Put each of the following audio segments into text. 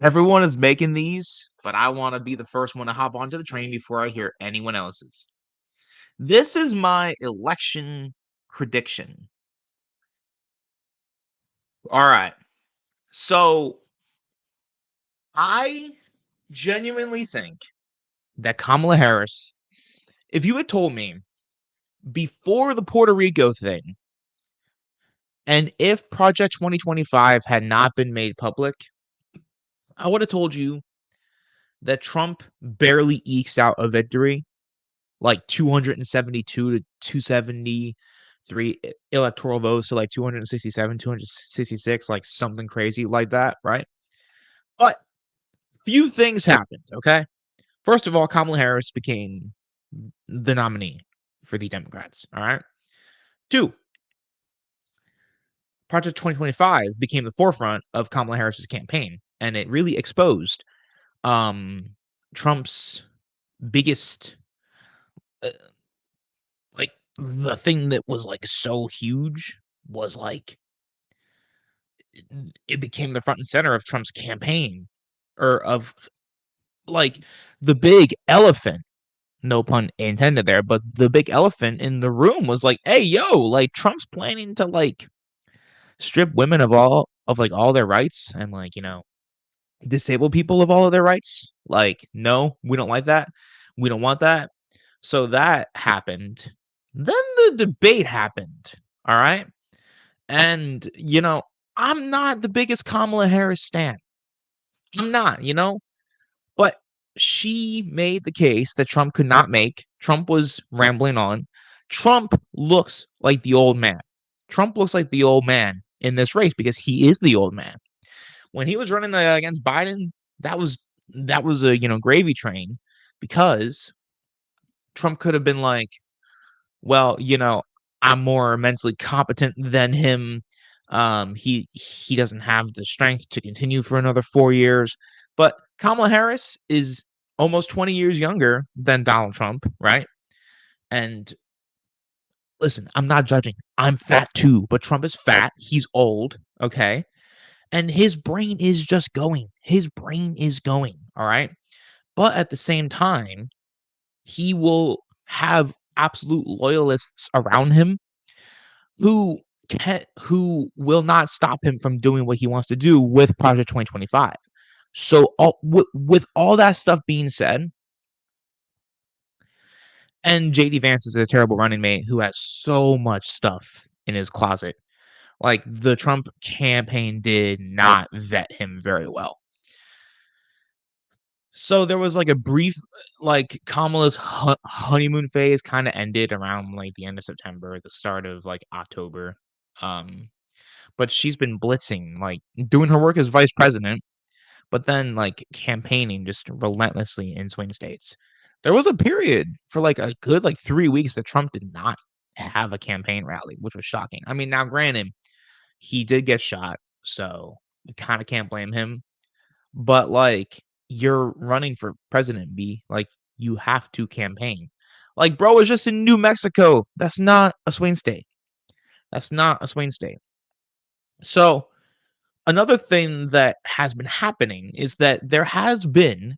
Everyone is making these, but I want to be the first one to hop onto the train before I hear anyone else's. This is my election prediction. All right. So I genuinely think that Kamala Harris, if you had told me before the Puerto Rico thing, and if Project 2025 had not been made public, I would have told you that Trump barely ekes out a victory, like 272 to 273 electoral votes to like 267, 266, like something crazy like that, right? But few things happened, okay? First of all, Kamala Harris became the nominee for the Democrats, all right? Two, Project 2025 became the forefront of Kamala Harris's campaign, and it really exposed um, Trump's biggest, uh, like, the thing that was like so huge was like it became the front and center of Trump's campaign, or of like the big elephant, no pun intended there, but the big elephant in the room was like, hey, yo, like Trump's planning to like strip women of all their rights and like, disable people of all of their rights. Like, no, we don't like that. We don't want that. So that happened. Then the debate happened. All right. And, I'm not the biggest Kamala Harris stan. I'm not, but she made the case that Trump could not make. Trump was rambling on. Trump looks like the old man. Trump looks like the old man in this race because he is the old man. When he was running against Biden, that was a gravy train, because Trump could have been like, well, I'm more mentally competent than him. He doesn't have the strength to continue for another 4 years. But Kamala Harris is almost 20 years younger than Donald Trump, right? And listen, I'm not judging. I'm fat too, but Trump is fat. He's old, okay? And his brain is just going. His brain is going, all right? But at the same time, he will have absolute loyalists around him who who will not stop him from doing what he wants to do with Project 2025. So with all that stuff being said, and JD Vance is a terrible running mate who has so much stuff in his closet. Like, the Trump campaign did not vet him very well. So there was like a brief, like Kamala's honeymoon phase kind of ended around like the end of September, the start of like October. Um, but she's been blitzing, like doing her work as vice president, but then like campaigning just relentlessly in swing states. There was a period for like a good like 3 weeks that Trump did not have a campaign rally, which was shocking. I mean, now granted, he did get shot, so you kind of can't blame him. But like, you're running for president, B. Like, you have to campaign. Like, bro is just in New Mexico. That's not a swing state. That's not a swing state. So another thing that has been happening is that there has been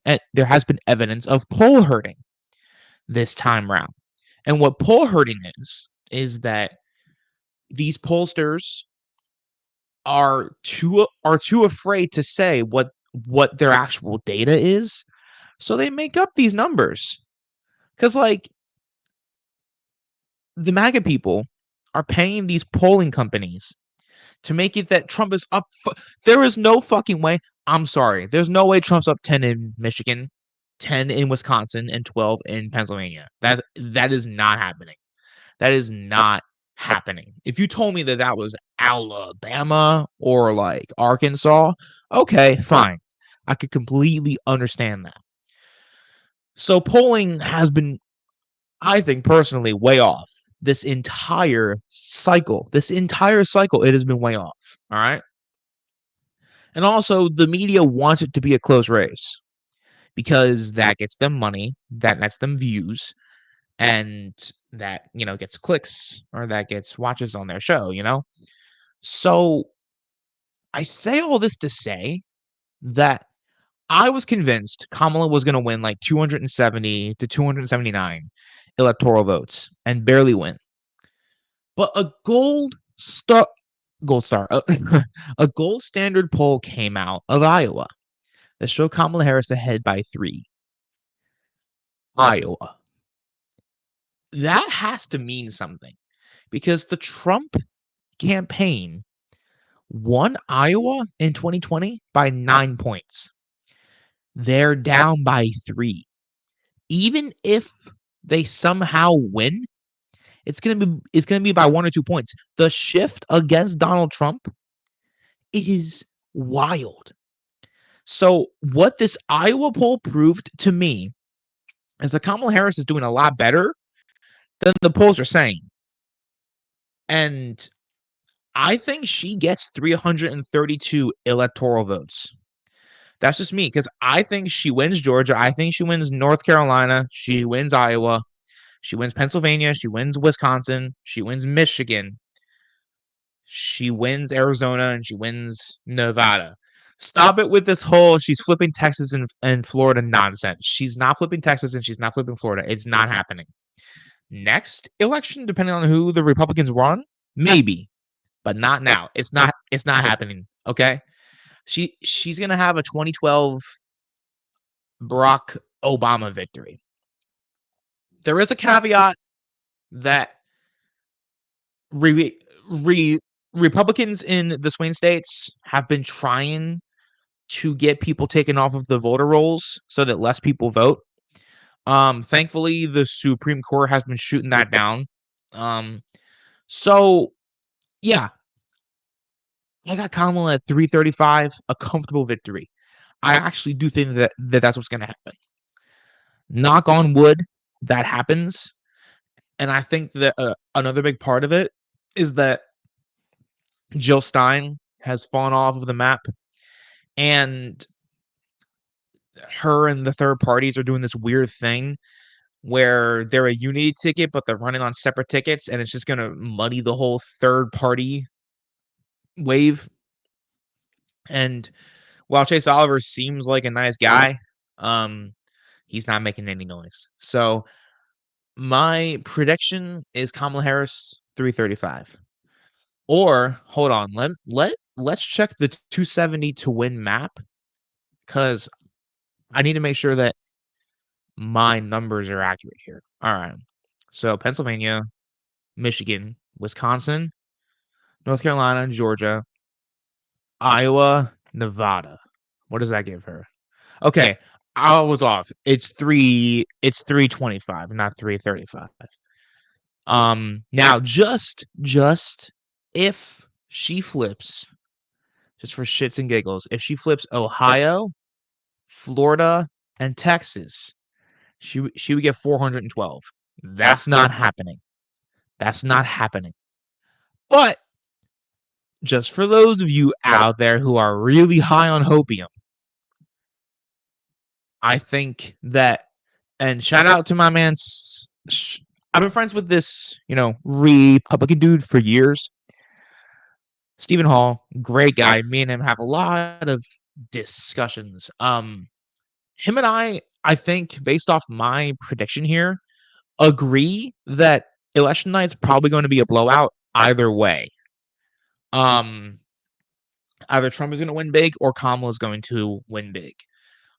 evidence of poll herding this time round. And what poll herding is that these pollsters are too afraid to say what their actual data is, so they make up these numbers. Because like, the MAGA people are paying these polling companies to make it that Trump is up. There is no fucking way. I'm sorry. There's no way Trump's up 10 in Michigan, 10 in Wisconsin, and 12 in Pennsylvania. That is not happening. That is not happening. If you told me that that was Alabama or like Arkansas, okay, fine. I could completely understand that. So polling has been, I think personally, way off this entire cycle. This entire cycle, it has been way off. All right. And also, the media wants it to be a close race because that gets them money, that nets them views, and that, gets clicks, or that gets watches on their show. So I say all this to say that I was convinced Kamala was going to win like 270 to 279 electoral votes and barely win. But a gold star, a gold standard poll came out of Iowa that showed Kamala Harris ahead by 3. Iowa. That has to mean something because the Trump campaign won Iowa in 2020 by 9 points. They're down by 3. Even if they somehow win, it's gonna be by 1 or 2 points. The shift against Donald Trump is wild. So what this Iowa poll proved to me is that Kamala Harris is doing a lot better than the polls are saying. And I think she gets 332 electoral votes. That's just me because I think she wins Georgia. I think she wins North Carolina. She wins Iowa. She wins Pennsylvania. She wins Wisconsin. She wins Michigan. She wins Arizona and she wins Nevada. Stop it with this whole she's flipping Texas and Florida nonsense. She's not flipping Texas and she's not flipping Florida. It's not happening. Next election, depending on who the Republicans run, maybe, but not now. It's not happening. Okay. She's gonna have a 2012 Barack Obama victory. There is a caveat that Republicans in the swing states have been trying to get people taken off of the voter rolls so that less people vote. Thankfully, the Supreme Court has been shooting that down. So yeah, I got Kamala at 335, a comfortable victory. I actually do think that's what's going to happen. Knock on wood, that happens. And I think that another big part of it is that Jill Stein has fallen off of the map, and her and the third parties are doing this weird thing where they're a unity ticket, but they're running on separate tickets, and it's just going to muddy the whole third party wave. And while Chase Oliver seems like a nice guy, he's not making any noise. So my prediction is Kamala Harris 335. Or hold on, let's check the 270 to win map because I need to make sure that my numbers are accurate here. All right. So Pennsylvania, Michigan, Wisconsin, North Carolina, Georgia, Iowa, Nevada. What does that give her? Okay, I was off. It's 325, not 335. Now just if she flips, just for shits and giggles, if she flips Ohio, Florida, and Texas, she would get 412. That's not happening. That's not happening. But just for those of you out there who are really high on hopium, I think that, and shout out to my man. I've been friends with this, Republican dude for years. Stephen Hall, great guy. Me and him have a lot of discussions. Him and I think, based off my prediction here, agree that election night's probably going to be a blowout either way. Either Trump is going to win big or Kamala is going to win big.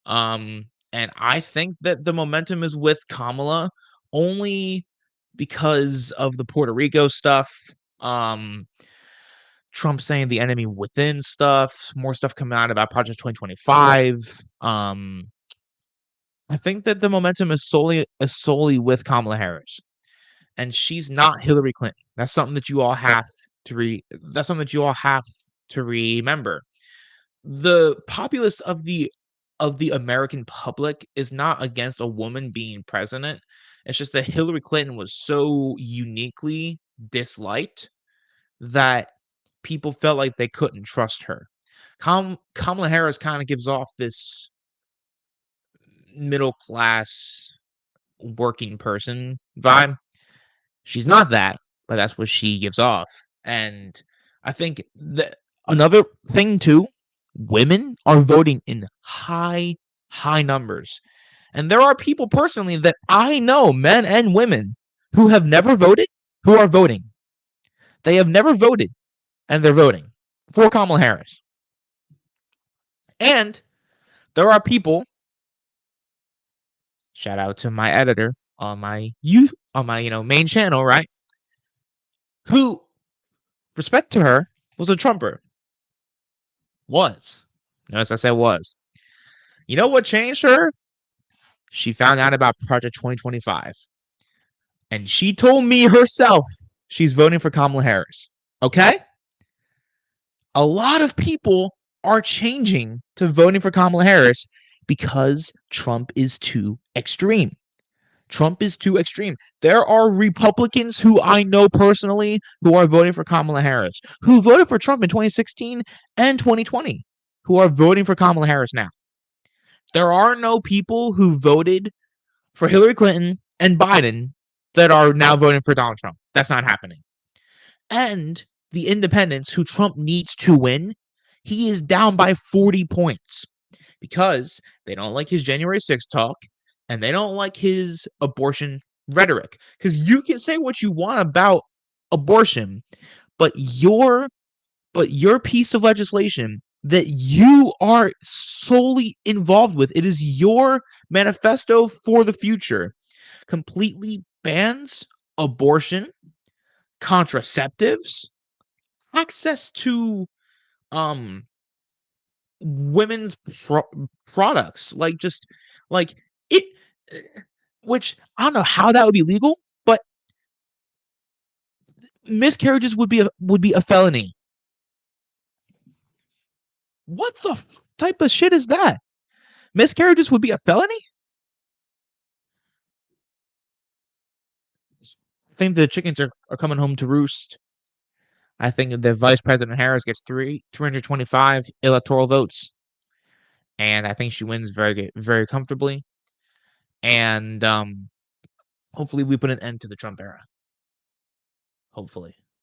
And I think that the momentum is with Kamala only because of the Puerto Rico stuff. Trump saying the enemy within stuff, more stuff coming out about Project 2025. I think that the momentum is solely with Kamala Harris, and she's not Hillary Clinton. That's something that you all have to remember. The populace of the American public is not against a woman being president. It's just that Hillary Clinton was so uniquely disliked that people felt like they couldn't trust her. Kamala Harris kind of gives off this middle class working person vibe. She's not that, but that's what she gives off. And I think that another thing too women are voting in high numbers. And there are people personally that I know, men and women, who have never voted, who are voting. They have never voted, and they're voting for Kamala Harris. And there are people, shout out to my editor on my main channel, right? Who, respect to her, was a Trumper. Was. Notice I said was. You know what changed her? She found out about Project 2025. And she told me herself she's voting for Kamala Harris. Okay? A lot of people are changing to voting for Kamala Harris because Trump is too extreme. Trump is too extreme. There are Republicans who I know personally who are voting for Kamala Harris, who voted for Trump in 2016 and 2020, who are voting for Kamala Harris now. There are no people who voted for Hillary Clinton and Biden that are now voting for Donald Trump. That's not happening. And the independents who Trump needs to win, he is down by 40 points because they don't like his January 6th talk and they don't like his abortion rhetoric. Because you can say what you want about abortion, but your piece of legislation that you are solely involved with, it is your manifesto for the future, completely bans abortion, contraceptives, access to women's products, like just like it, which I don't know how that would be legal, but miscarriages would be a felony. What the type of shit is that? Miscarriages would be a felony? I think the chickens are coming home to roost. I think that Vice President Harris gets 325 electoral votes, and I think she wins very comfortably. And hopefully we put an end to the Trump era. Hopefully.